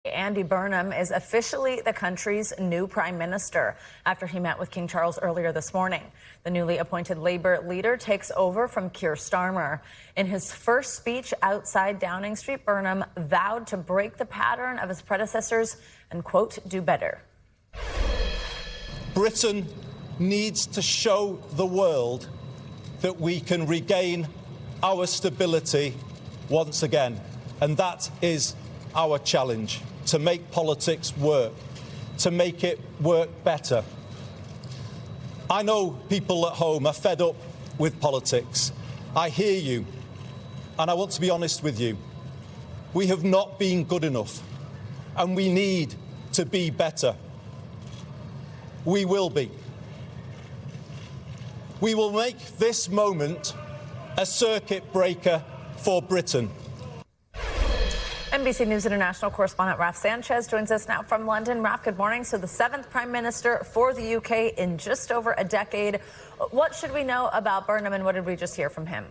Andy Burnham is officially the country's new prime minister after he met with King Charles earlier this morning. The newly appointed Labour leader takes over from Keir Starmer. In his first speech outside Downing Street, Burnham vowed to break the pattern of his predecessors and, quote, do better. Britain needs to show the world that we can regain our stability once again. And that is our challenge, to make politics work, to make it work better. I know people at home are fed up with politics. I hear you, and I want to be honest with you. We have not been good enough, and we need to be better. We will be. We will make this moment a circuit breaker for Britain. NBC News international correspondent Raf Sanchez joins us now from London. Raf, good morning. So the 7th Prime Minister for the UK in just over a decade. What should we know about Burnham, and what did we just hear from him?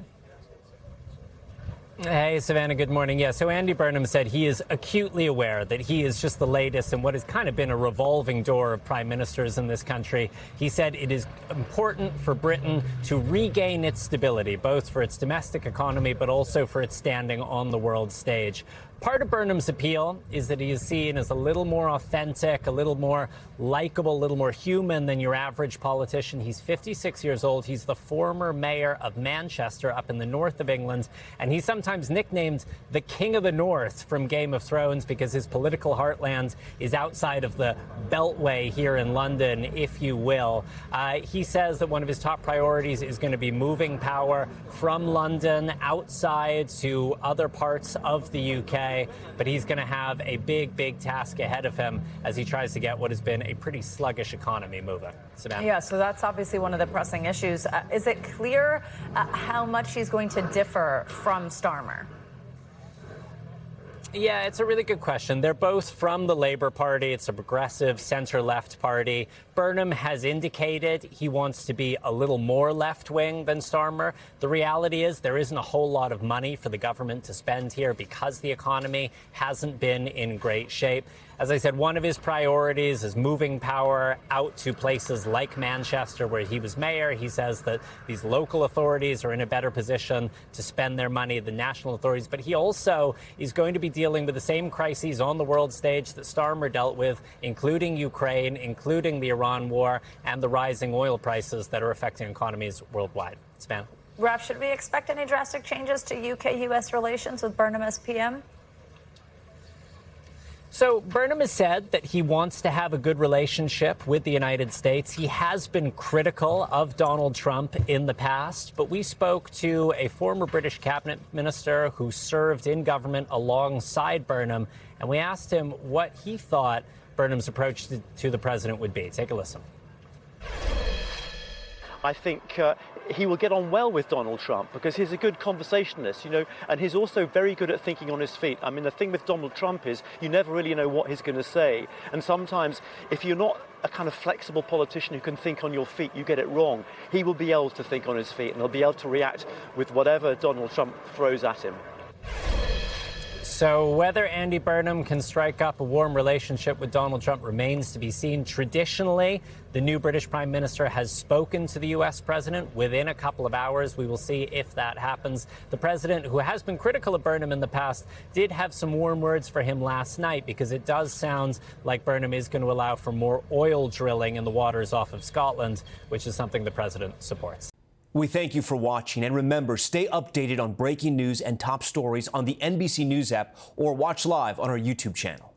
Hey, Savannah, good morning. Yeah, so Andy Burnham said he is acutely aware that he is just the latest in what has kind of been a revolving door of prime ministers in this country. He said it is important for Britain to regain its stability, both for its domestic economy, but also for its standing on the world stage. Part of Burnham's appeal is that he is seen as a little more authentic, a little more likable, a little more human than your average politician. He's 56 years old. He's the former mayor of Manchester up in the north of England, and he's sometimes nicknamed the King of the North from Game of Thrones because his political heartland is outside of the Beltway here in London, if you will. He says that one of his top priorities is going to be moving power from London outside to other parts of the UK. But he's going to have a big task ahead of him as he tries to get what has been a pretty sluggish economy moving. Savannah? Yeah, so that's obviously one of the pressing issues. Is it clear how much he's going to differ from Starmer? Yeah, it's a really good question. They're both from the Labour Party. It's a progressive centre-left party. Burnham has indicated he wants to be a little more left-wing than Starmer. The reality is there isn't a whole lot of money for the government to spend here because the economy hasn't been in great shape. As I said, one of his priorities is moving power out to places like Manchester, where he was mayor. He says that these local authorities are in a better position to spend their money than national authorities. But he also is going to be dealing with the same crises on the world stage that Starmer dealt with, including Ukraine, including the Iran war, and the rising oil prices that are affecting economies worldwide. Savannah? Raf, should we expect any drastic changes to UK-US relations with Burnham as PM? So Burnham has said that he wants to have a good relationship with the United States. He has been critical of Donald Trump in the past, but we spoke to a former British cabinet minister who served in government alongside Burnham, and we asked him what he thought Burnham's approach to the president would be. Take a listen. I think he will get on well with Donald Trump because he's a good conversationalist, and he's also very good at thinking on his feet. I mean, the thing with Donald Trump is you never really know what he's going to say. And sometimes if you're not a kind of flexible politician who can think on your feet, you get it wrong. He will be able to think on his feet, and he'll be able to react with whatever Donald Trump throws at him. So whether Andy Burnham can strike up a warm relationship with Donald Trump remains to be seen. Traditionally, the new British Prime Minister has spoken to the U.S. president within a couple of hours. We will see if that happens. The president, who has been critical of Burnham in the past, did have some warm words for him last night because it does sound like Burnham is going to allow for more oil drilling in the waters off of Scotland, which is something the president supports. We thank you for watching, and remember, stay updated on breaking news and top stories on the NBC News app or watch live on our YouTube channel.